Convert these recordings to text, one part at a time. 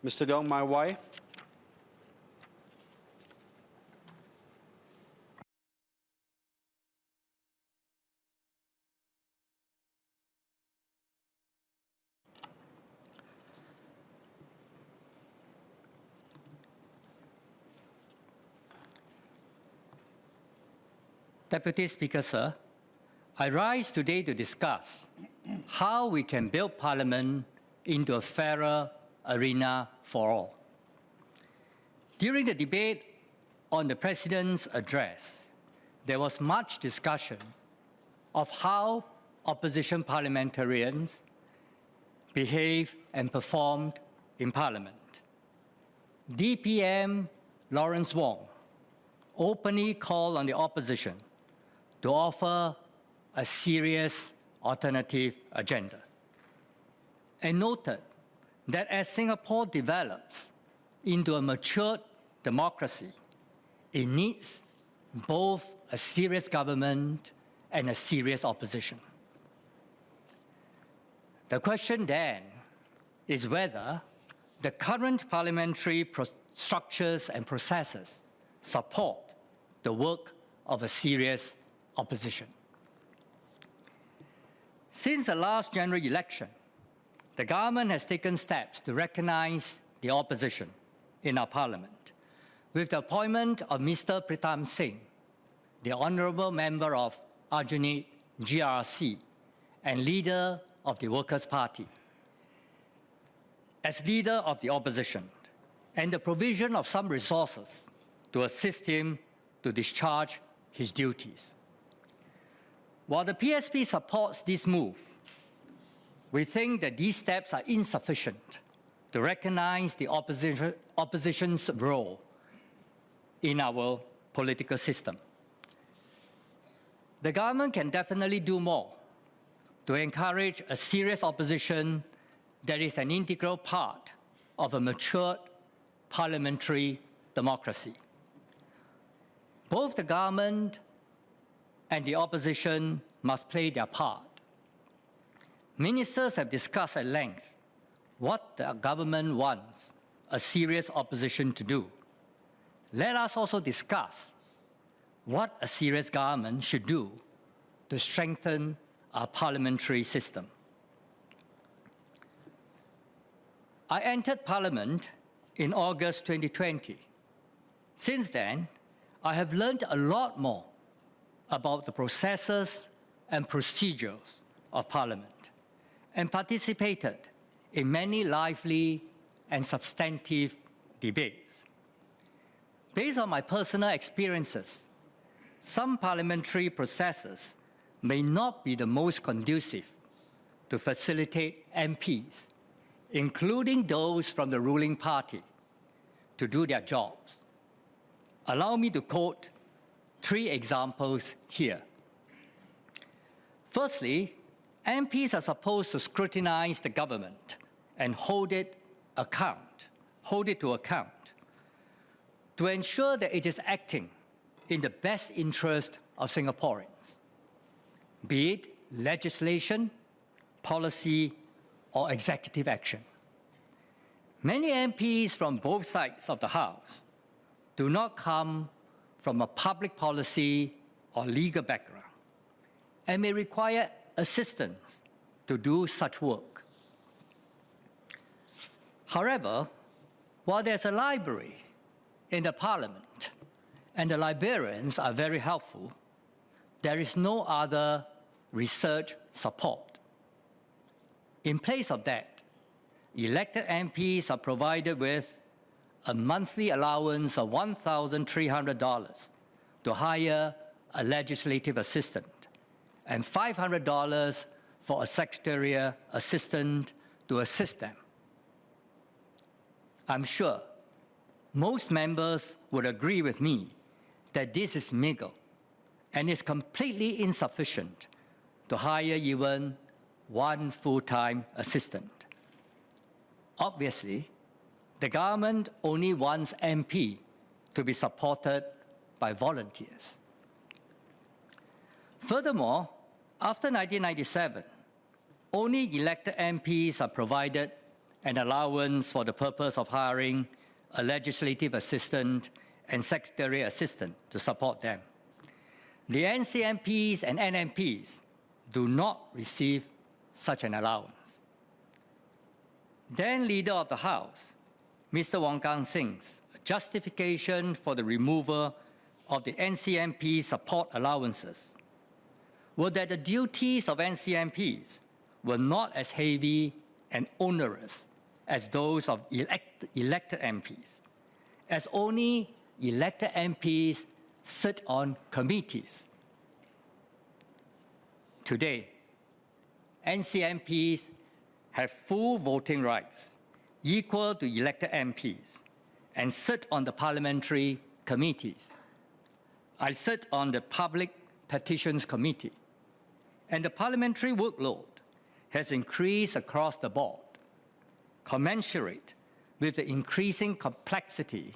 Mr. Dong Mai Wai. Deputy Speaker, sir, I rise today to discuss how we can build Parliament into a fairer arena for all. During the debate on the President's address, there was much discussion of how opposition parliamentarians behaved and performed in Parliament. DPM Lawrence Wong openly called on the opposition to offer a serious alternative agenda, and noted that as Singapore develops into a matured democracy, it needs both a serious government and a serious opposition. The question then is whether the current parliamentary structures and processes support the work of a serious opposition. Since the last general election, the government has taken steps to recognize the opposition in our parliament, with the appointment of Mr. Pritam Singh, the honourable member of Adjournment GRC and leader of the Workers' Party, as leader of the opposition, and the provision of some resources to assist him to discharge his duties. While the PSP supports this move, we think that these steps are insufficient to recognize the opposition's role in our political system. The government can definitely do more to encourage a serious opposition that is an integral part of a matured parliamentary democracy. Both the government and the opposition must play their part. Ministers have discussed at length what the government wants a serious opposition to do. Let us also discuss what a serious government should do to strengthen our parliamentary system. I entered Parliament in August 2020. Since then, I have learned a lot more about the processes and procedures of Parliament and participated in many lively and substantive debates. Based on my personal experiences, some parliamentary processes may not be the most conducive to facilitate MPs, including those from the ruling party, to do their jobs. Allow me to quote 3 examples here. Firstly, MPs are supposed to scrutinize the government and hold it to account to ensure that it is acting in the best interest of Singaporeans, be it legislation, policy, or executive action. Many MPs from both sides of the House do not come from a public policy or legal background and may require assistance to do such work. However, while there's a library in the Parliament and the librarians are very helpful, there is no other research support. In place of that, elected MPs are provided with a monthly allowance of $1,300 to hire a legislative assistant and $500 for a secretarial assistant to assist them. I'm sure most members would agree with me that this is meager and is completely insufficient to hire even one full-time assistant. Obviously, the government only wants MP to be supported by volunteers. Furthermore, after 1997, only elected MPs are provided an allowance for the purpose of hiring a legislative assistant and secretary assistant to support them. The NCMPs and NMPs do not receive such an allowance. Then Leader of the House, Mr. Wong Kang Sing's justification for the removal of the NCMP support allowances were that the duties of NCMPs were not as heavy and onerous as those of elected MPs, as only elected MPs sit on committees. Today, NCMPs have full voting rights equal to elected MPs and sit on the parliamentary committees. I sit on the Public Petitions Committee, and the parliamentary workload has increased across the board, commensurate with the increasing complexity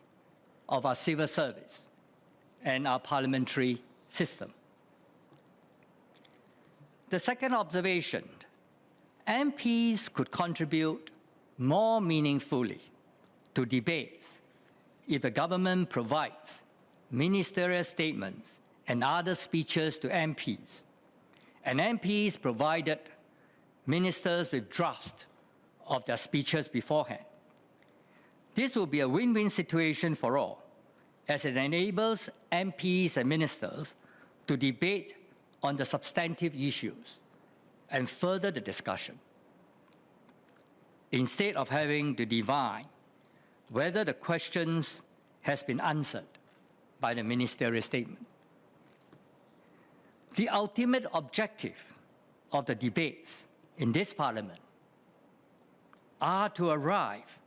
of our civil service and our parliamentary system. The second observation, MPs could contribute more meaningfully to debates if the government provides ministerial statements and other speeches to MPs, and MPs provided ministers with drafts of their speeches beforehand. This will be a win-win situation for all, as it enables MPs and ministers to debate on the substantive issues and further the discussion, instead of having to divine whether the questions has been answered by the ministerial statement. The ultimate objective of the debates in this Parliament are to arrive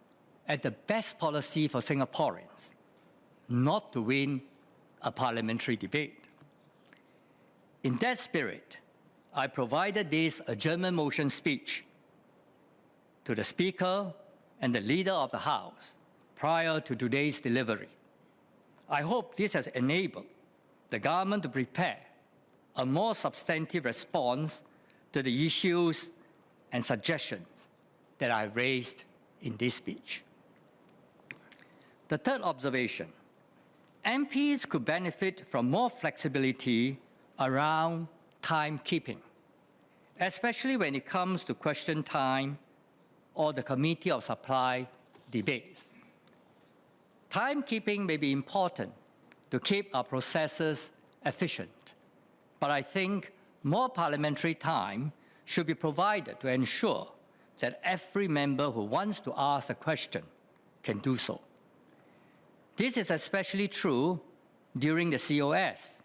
at the best policy for Singaporeans, not to win a parliamentary debate. In that spirit, I provided this adjournment motion speech to the Speaker and the Leader of the House prior to today's delivery. I hope this has enabled the government to prepare a more substantive response to the issues and suggestions that I raised in this speech. The third observation, MPs could benefit from more flexibility around timekeeping, especially when it comes to question time or the Committee of Supply debates. Timekeeping may be important to keep our processes efficient, but I think more parliamentary time should be provided to ensure that every member who wants to ask a question can do so. This is especially true during the COS,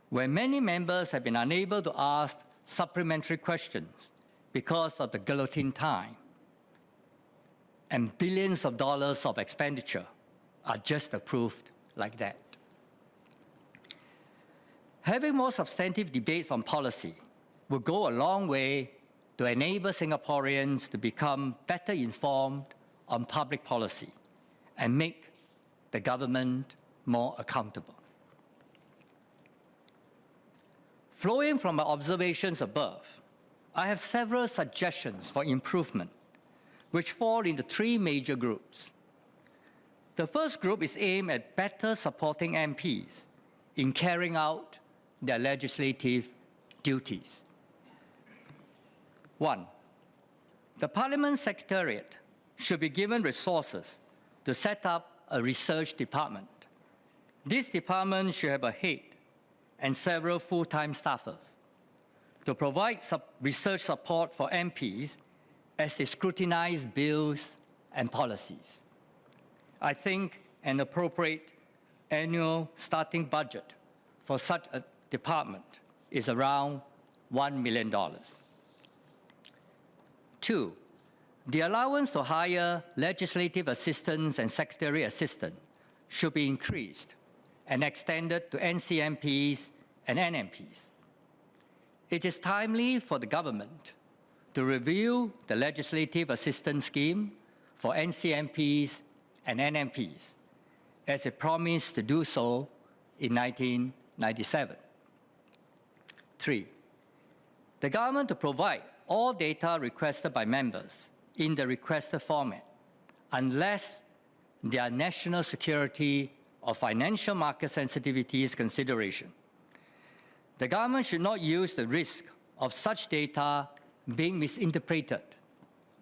where many members have been unable to ask supplementary questions because of the guillotine time, and billions of dollars of expenditure are just approved like that. Having more substantive debates on policy will go a long way to enable Singaporeans to become better informed on public policy and make the government more accountable. Flowing from my observations above, I have several suggestions for improvement, which fall into three major groups. The first group is aimed at better supporting MPs in carrying out their legislative duties. 1. The Parliament Secretariat should be given resources to set up a research department. This department should have a head and several full-time staffers to provide research support for MPs as they scrutinize bills and policies. I think an appropriate annual starting budget for such a department is around $1 million. 2, the allowance to hire legislative assistants and secretary assistants should be increased and extended to NCMPs and NMPs. It is timely for the government to review the legislative assistance scheme for NCMPs and NMPs, as it promised to do so in 1997. 3, the government to provide all data requested by members in the requested format unless there are national security or financial market sensitivities consideration. The government should not use the risk of such data being misinterpreted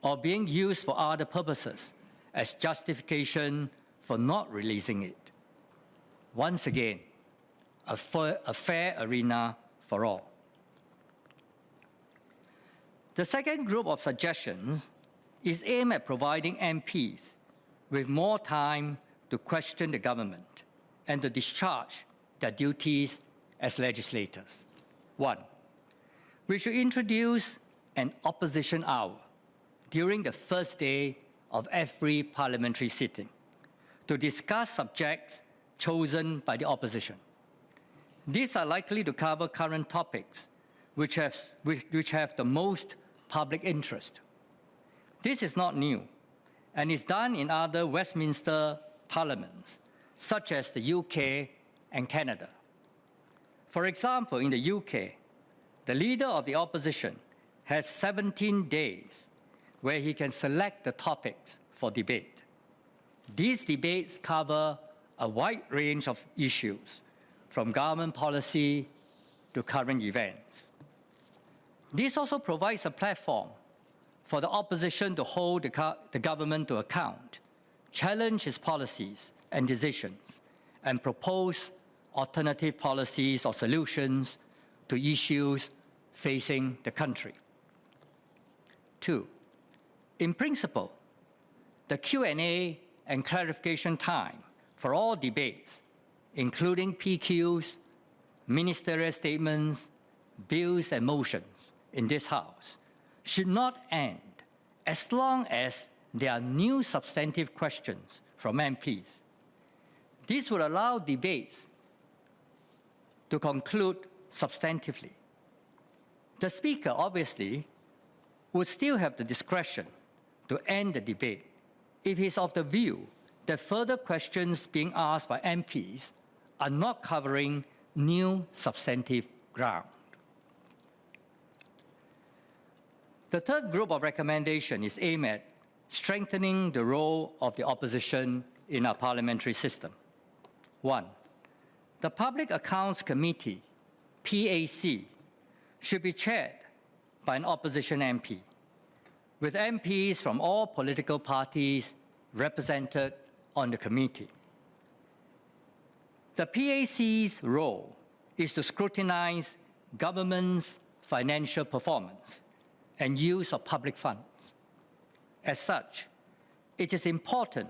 or being used for other purposes as justification for not releasing it. Once again, a fair arena for all. The second group of suggestions is aimed at providing MPs with more time to question the government and to discharge their duties as legislators. 1. We should introduce an opposition hour during the first day of every parliamentary sitting to discuss subjects chosen by the opposition. These are likely to cover current topics which have the most public interest. This is not new and is done in other Westminster parliaments, such as the UK and Canada. For example, in the UK, the leader of the opposition has 17 days where he can select the topics for debate. These debates cover a wide range of issues, from government policy to current events. This also provides a platform for the opposition to hold the government to account, challenge its policies and decisions, and propose alternative policies or solutions to issues facing the country. 2. In principle, the Q&A and clarification time for all debates, including PQs, ministerial statements, bills and motions in this House, should not end as long as there are new substantive questions from MPs. This would allow debates to conclude substantively. The Speaker, obviously, would still have the discretion to end the debate if he is of the view that further questions being asked by MPs are not covering new substantive ground. The third group of recommendation is aimed at strengthening the role of the opposition in our parliamentary system. 1. The Public Accounts Committee, PAC, should be chaired by an opposition MP, with MPs from all political parties represented on the committee. The PAC's role is to scrutinize government's financial performance and use of public funds. As such, it is important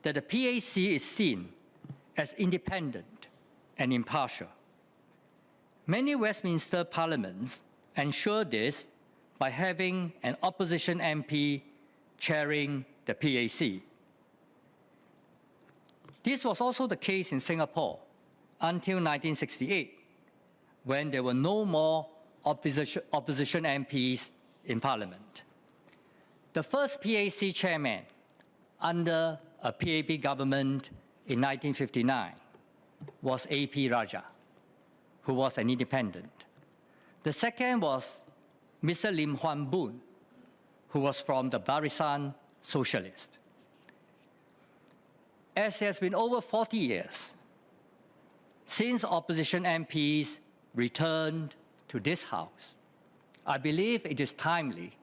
that the PAC is seen as independent and impartial. Many Westminster parliaments ensure this by having an opposition MP chairing the PAC. This was also the case in Singapore until 1968, when there were no more opposition MPs in Parliament. The first PAC chairman under a PAP government in 1959 was A.P. Raja, who was an independent. The second was Mr. Lim Huan Boon, who was from the Barisan Socialist. As it has been over 40 years since opposition MPs returned to this House, I believe it is timely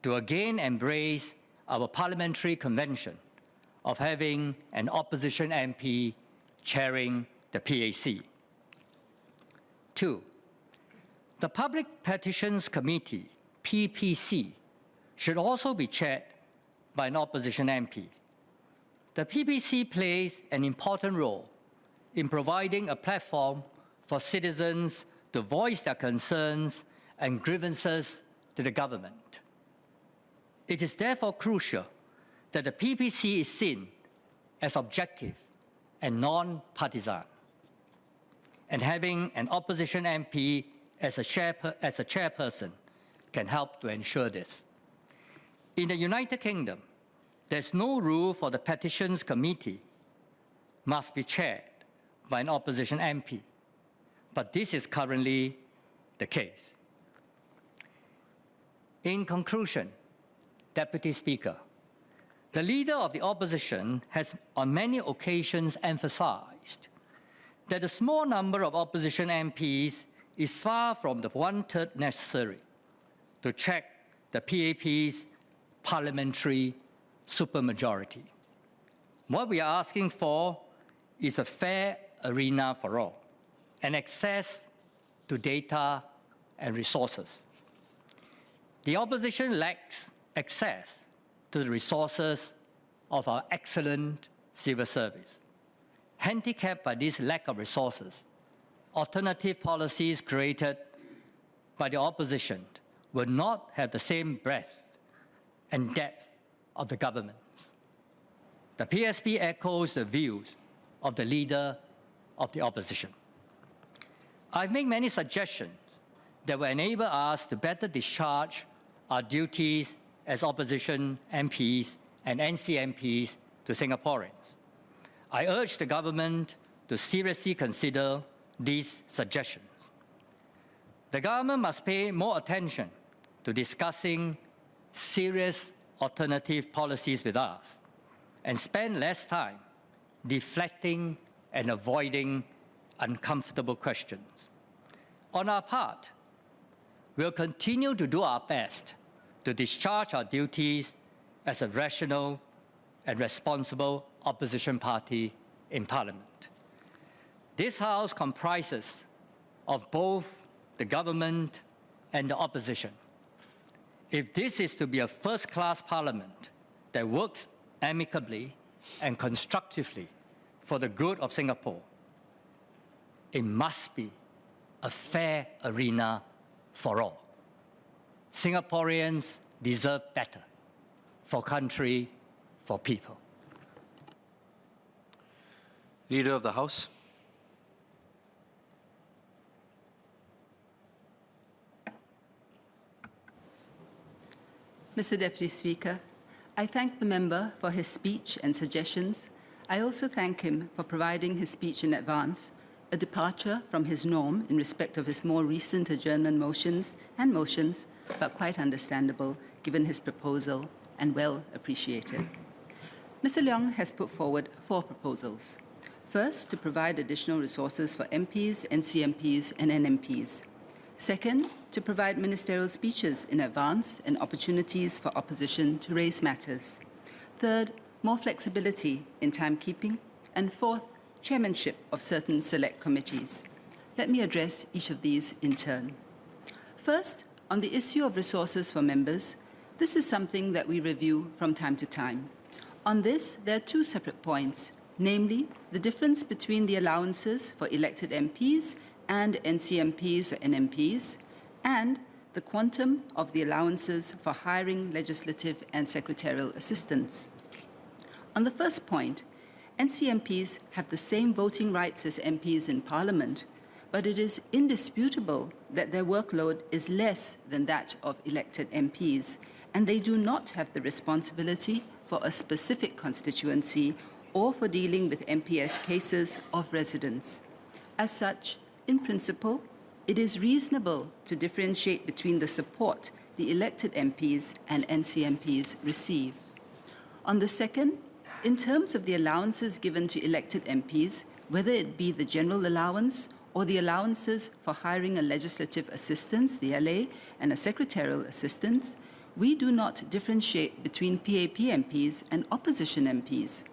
to again embrace our parliamentary convention of having an opposition MP chairing the PAC. 2. The Public Petitions Committee, PPC, should also be chaired by an opposition MP. The PPC plays an important role in providing a platform for citizens to voice their concerns and grievances to the government. It is therefore crucial that the PPC is seen as objective and non-partisan. And having an opposition MP as a chairperson can help to ensure this. In the United Kingdom, there's no rule for the Petitions Committee must be chaired by an opposition MP, but this is currently the case. In conclusion, Deputy Speaker, the Leader of the Opposition has on many occasions emphasized that the small number of opposition MPs is far from the one-third necessary to check the PAP's parliamentary supermajority. What we are asking for is a fair arena for all and access to data and resources. The opposition lacks access to the resources of our excellent civil service. Handicapped by this lack of resources, alternative policies created by the opposition will not have the same breadth and depth of the governments. The PSP echoes the views of the Leader of the Opposition. I've made many suggestions that will enable us to better discharge our duties as opposition MPs and NCMPs to Singaporeans. I urge the government to seriously consider these suggestions. The government must pay more attention to discussing serious alternative policies with us and spend less time deflecting and avoiding uncomfortable questions. On our part, we'll continue to do our best to discharge our duties as a rational and responsible opposition party in Parliament. This House comprises of both the government and the opposition. If this is to be a first-class Parliament that works amicably and constructively for the good of Singapore, it must be a fair arena for all. Singaporeans deserve better for country, for people. Leader of the House. Mr. Deputy Speaker, I thank the member for his speech and suggestions. I also thank him for providing his speech in advance, a departure from his norm in respect of his more recent adjournment motions, but quite understandable given his proposal and well appreciated. Mr. Leong has put forward 4 proposals. First, to provide additional resources for MPs, NCMPs, and NMPs. Second, to provide ministerial speeches in advance and opportunities for opposition to raise matters. Third, more flexibility in timekeeping. And fourth, chairmanship of certain select committees. Let me address each of these in turn. First, on the issue of resources for members, this is something that we review from time to time. On this, there are 2 separate points, namely the difference between the allowances for elected MPs and NCMPs or NMPs, and the quantum of the allowances for hiring legislative and secretarial assistants. On the first point, NCMPs have the same voting rights as MPs in Parliament, but it is indisputable that their workload is less than that of elected MPs, and they do not have the responsibility for a specific constituency or for dealing with MPS cases of residents. As such, in principle, it is reasonable to differentiate between the support the elected MPs and NCMPs receive. On the second, in terms of the allowances given to elected MPs, whether it be the general allowance or the allowances for hiring a legislative assistant, the LA, and a secretarial assistant, we do not differentiate between PAP MPs and opposition MPs.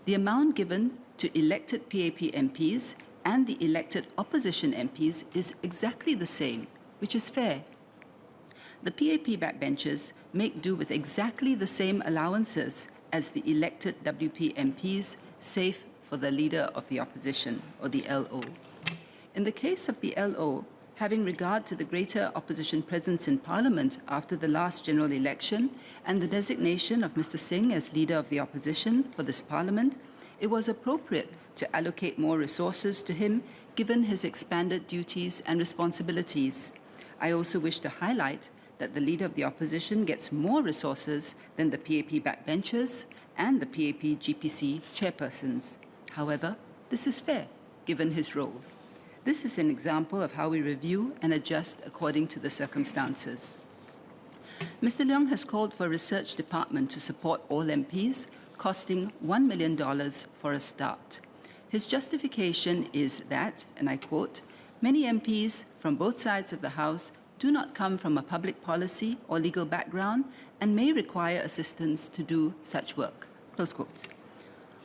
The amount given to elected PAP MPs and the elected opposition MPs is exactly the same, which is fair. The PAP backbenchers make do with exactly the same allowances as the elected WP MPs, save for the Leader of the Opposition, or the LO. In the case of the LO, having regard to the greater opposition presence in Parliament after the last general election and the designation of Mr. Singh as Leader of the Opposition for this Parliament, it was appropriate to allocate more resources to him given his expanded duties and responsibilities. I also wish to highlight that the Leader of the Opposition gets more resources than the PAP backbenchers and the PAP GPC chairpersons. However, this is fair given his role. This is an example of how we review and adjust according to the circumstances. Mr. Leong has called for a research department to support all MPs, costing $1 million for a start. His justification is that, and I quote, many MPs from both sides of the House do not come from a public policy or legal background and may require assistance to do such work. Close quotes.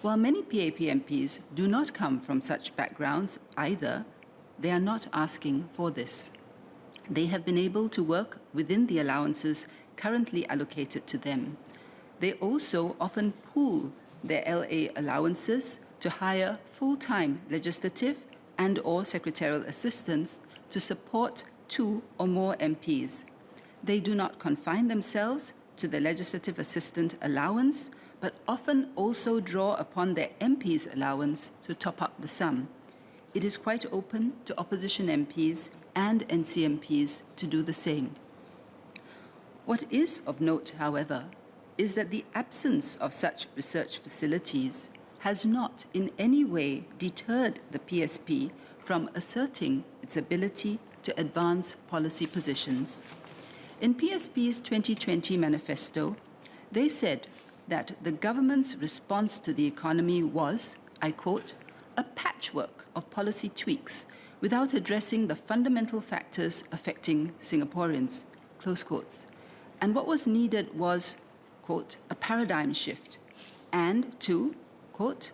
While many PAP MPs do not come from such backgrounds either, they are not asking for this. They have been able to work within the allowances currently allocated to them. They also often pool their LA allowances to hire full-time legislative and/or secretarial assistants to support 2 or more MPs. They do not confine themselves to the legislative assistant allowance, but often also draw upon their MP's allowance to top up the sum. It is quite open to opposition MPs and NCMPs to do the same. What is of note, however, is that the absence of such research facilities has not in any way deterred the PSP from asserting its ability to advance policy positions. In PSP's 2020 manifesto, they said that the government's response to the economy was, I quote, a patchwork of policy tweaks without addressing the fundamental factors affecting Singaporeans, close quotes. And what was needed was, quote, a paradigm shift, and to, quote,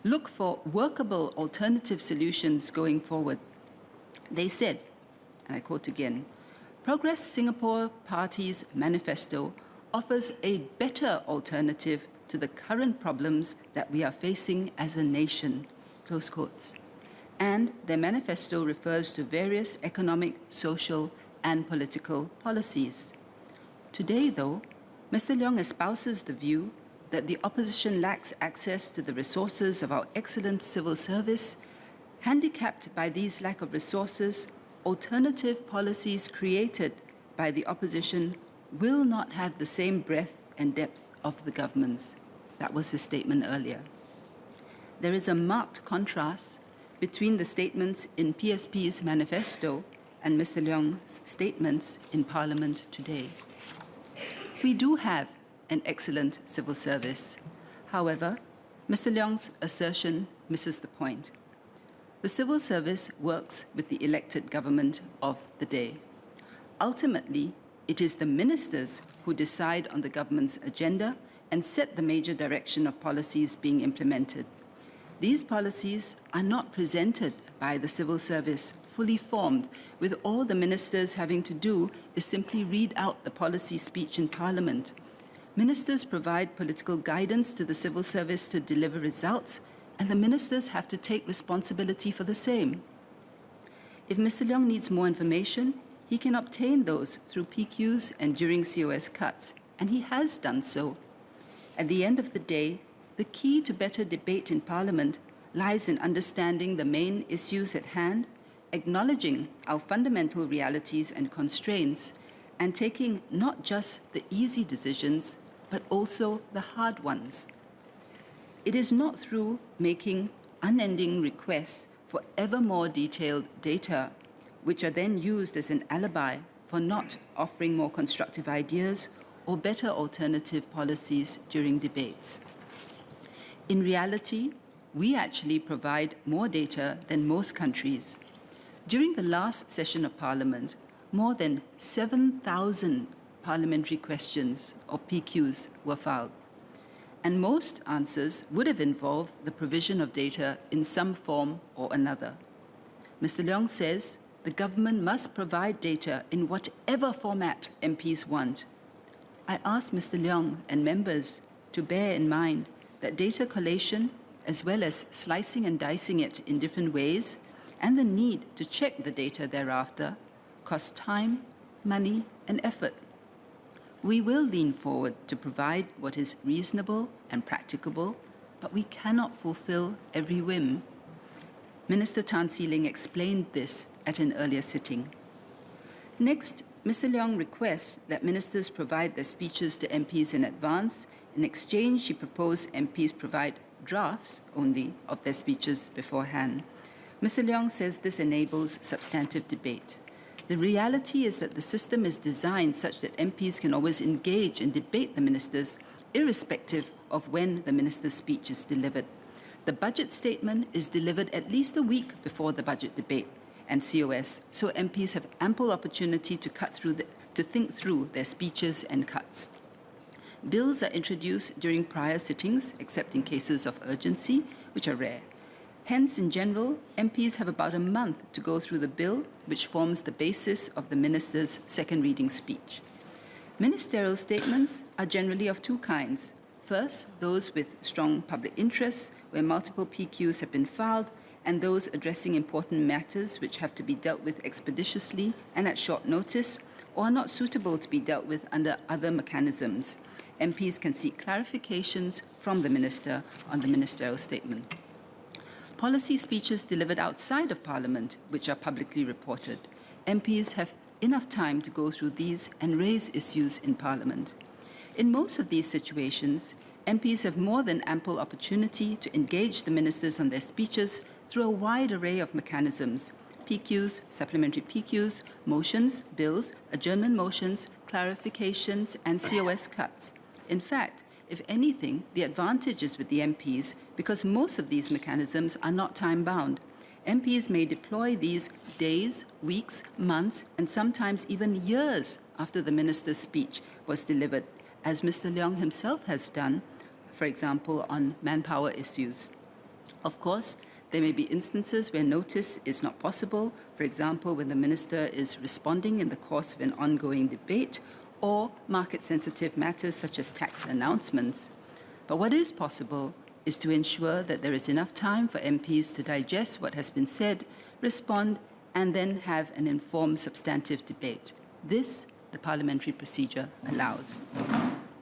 look for workable alternative solutions going forward. They said, and I quote again, Progress Singapore Party's manifesto offers a better alternative to the current problems that we are facing as a nation, close quotes. And their manifesto refers to various economic, social, and political policies. Today, though, Mr. Leong espouses the view that the opposition lacks access to the resources of our excellent civil service. Handicapped by these lack of resources, alternative policies created by the opposition will not have the same breadth and depth of the government's. That was his statement earlier. There is a marked contrast between the statements in PSP's manifesto and Mr. Leong's statements in Parliament today. We do have an excellent civil service. However, Mr. Leong's assertion misses the point. The civil service works with the elected government of the day. Ultimately, it is the ministers who decide on the government's agenda and set the major direction of policies being implemented. These policies are not presented by the civil service fully formed, with all the ministers having to do is simply read out the policy speech in Parliament. Ministers provide political guidance to the civil service to deliver results, and the ministers have to take responsibility for the same. If Mr. Leong needs more information, he can obtain those through PQs and during COS cuts, and he has done so. At the end of the day, the key to better debate in Parliament lies in understanding the main issues at hand, acknowledging our fundamental realities and constraints, and taking not just the easy decisions, but also the hard ones. It is not through making unending requests for ever more detailed data, which are then used as an alibi for not offering more constructive ideas or better alternative policies during debates. In reality, we actually provide more data than most countries. During the last session of Parliament, more than 7,000 parliamentary questions, or PQs, were filed. And most answers would have involved the provision of data in some form or another. Mr. Leong says the government must provide data in whatever format MPs want. I ask Mr. Leong and members to bear in mind that data collation, as well as slicing and dicing it in different ways, and the need to check the data thereafter, cost time, money, and effort. We will lean forward to provide what is reasonable and practicable, but we cannot fulfill every whim. Minister Tan See Ling explained this at an earlier sitting. Next, Mr. Leong requests that ministers provide their speeches to MPs in advance. In exchange, he proposed MPs provide drafts only of their speeches beforehand. Mr. Leong says this enables substantive debate. The reality is that the system is designed such that MPs can always engage and debate the ministers, irrespective of when the minister's speech is delivered. The budget statement is delivered at least a week before the budget debate and COS, so MPs have ample opportunity to think through their speeches and cuts. Bills are introduced during prior sittings, except in cases of urgency, which are rare. Hence, in general, MPs have about a month to go through the bill, which forms the basis of the minister's second reading speech. Ministerial statements are generally of two kinds. First, those with strong public interests, where multiple PQs have been filed, and those addressing important matters which have to be dealt with expeditiously and at short notice, or are not suitable to be dealt with under other mechanisms. MPs can seek clarifications from the minister on the ministerial statement. Policy speeches delivered outside of Parliament, which are publicly reported. MPs have enough time to go through these and raise issues in Parliament. In most of these situations, MPs have more than ample opportunity to engage the ministers on their speeches through a wide array of mechanisms: PQs, supplementary PQs, motions, bills, adjournment motions, clarifications, and COS cuts. In fact, if anything, the advantage is with the MPs because most of these mechanisms are not time-bound. MPs may deploy these days, weeks, months, and sometimes even years after the minister's speech was delivered, as Mr. Leong himself has done, for example, on manpower issues. Of course, there may be instances where notice is not possible, for example, when the minister is responding in the course of an ongoing debate, or market-sensitive matters such as tax announcements. But what is possible is to ensure that there is enough time for MPs to digest what has been said, respond, and then have an informed substantive debate. This, the parliamentary procedure allows.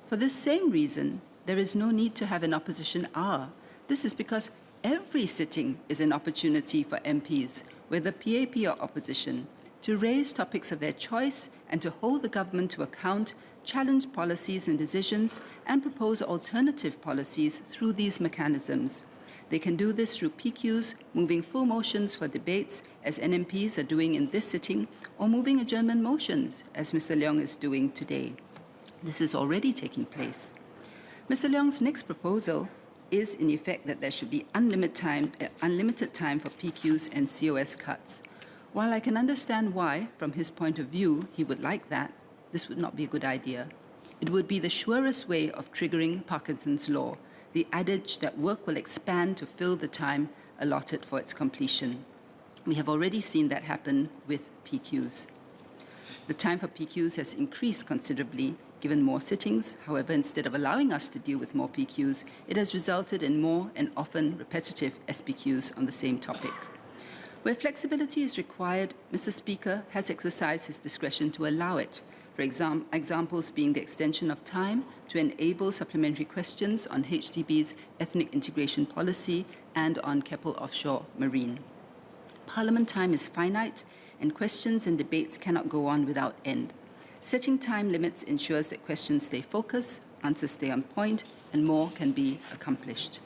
For this same reason, there is no need to have an opposition hour. This is because every sitting is an opportunity for MPs, whether PAP or opposition, to raise topics of their choice and to hold the government to account, challenge policies and decisions, and propose alternative policies through these mechanisms. They can do this through PQs, moving full motions for debates, as NMPs are doing in this sitting, or moving adjournment motions, as Mr. Leong is doing today. This is already taking place. Mr. Leong's next proposal is, in effect, that there should be unlimited time for PQs and COS cuts. While I can understand why, from his point of view, he would like that, this would not be a good idea. It would be the surest way of triggering Parkinson's law, the adage that work will expand to fill the time allotted for its completion. We have already seen that happen with PQs. The time for PQs has increased considerably, given more sittings. However, instead of allowing us to deal with more PQs, it has resulted in more and often repetitive SPQs on the same topic. Where flexibility is required, Mr. Speaker has exercised his discretion to allow it, for examples being the extension of time to enable supplementary questions on HDB's ethnic integration policy and on Keppel Offshore Marine. Parliament time is finite, and questions and debates cannot go on without end. Setting time limits ensures that questions stay focused, answers stay on point, and more can be accomplished.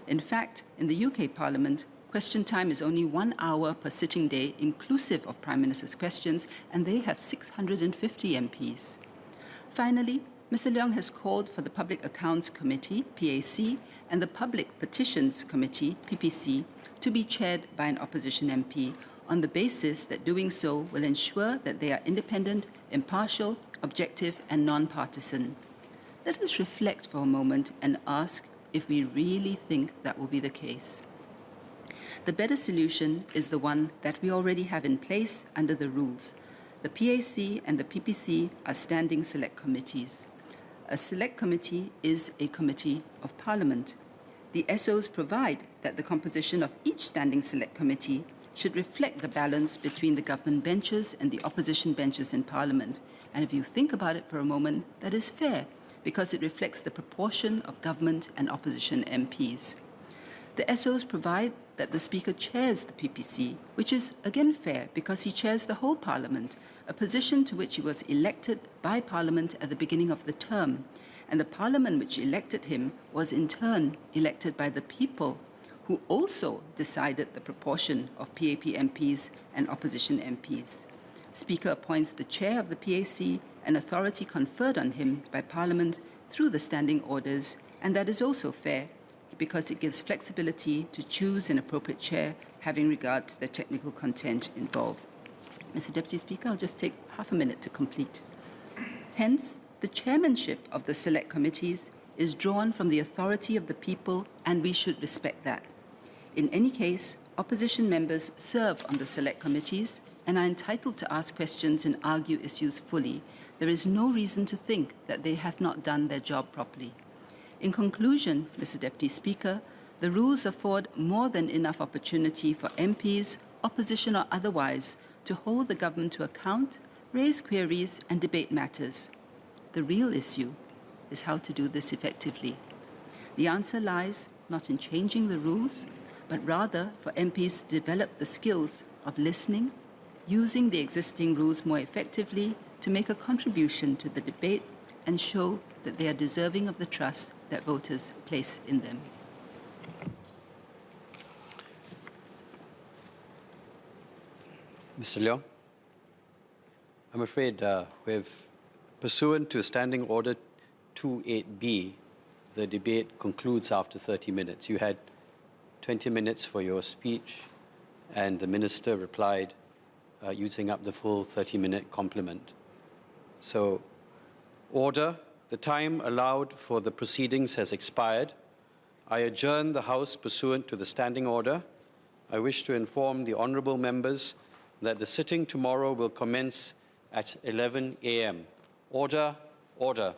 In fact, in the UK Parliament, question time is only 1 hour per sitting day, inclusive of Prime Minister's questions, and they have 650 MPs. Finally, Mr. Leong has called for the Public Accounts Committee, PAC, and the Public Petitions Committee, PPC, to be chaired by an opposition MP on the basis that doing so will ensure that they are independent, impartial, objective, and non-partisan. Let us reflect for a moment and ask if we really think that will be the case. The better solution is the one that we already have in place under the rules. The PAC and the PPC are standing select committees. A select committee is a committee of Parliament. The SOs provide that the composition of each standing select committee should reflect the balance between the government benches and the opposition benches in Parliament. And if you think about it for a moment, that is fair, because it reflects the proportion of government and opposition MPs. The SOs provide that the Speaker chairs the PPC, which is again fair because he chairs the whole Parliament, a position to which he was elected by Parliament at the beginning of the term. And the Parliament which elected him was in turn elected by the people, who also decided the proportion of PAP MPs and opposition MPs. Speaker appoints the chair of the PAC, an authority conferred on him by Parliament through the standing orders, and that is also fair because it gives flexibility to choose an appropriate chair having regard to the technical content involved. Mr. Deputy Speaker, I'll just take half a minute to complete. Hence, the chairmanship of the select committees is drawn from the authority of the people, and we should respect that. In any case, opposition members serve on the select committees and are entitled to ask questions and argue issues fully. There is no reason to think that they have not done their job properly. In conclusion, Mr. Deputy Speaker, the rules afford more than enough opportunity for MPs, opposition or otherwise, to hold the government to account, raise queries and debate matters. The real issue is how to do this effectively. The answer lies not in changing the rules, but rather for MPs to develop the skills of listening, using the existing rules more effectively to make a contribution to the debate and show that they are deserving of the trust that voters place in them. Mr. Leong, I'm afraid pursuant to Standing Order 28B, the debate concludes after 30 minutes. You had 20 minutes for your speech, and the Minister replied using up the full 30-minute complement. So, order. The time allowed for the proceedings has expired. I adjourn the House pursuant to the Standing Order. I wish to inform the honourable members that the sitting tomorrow will commence at 11 a.m. Order, order.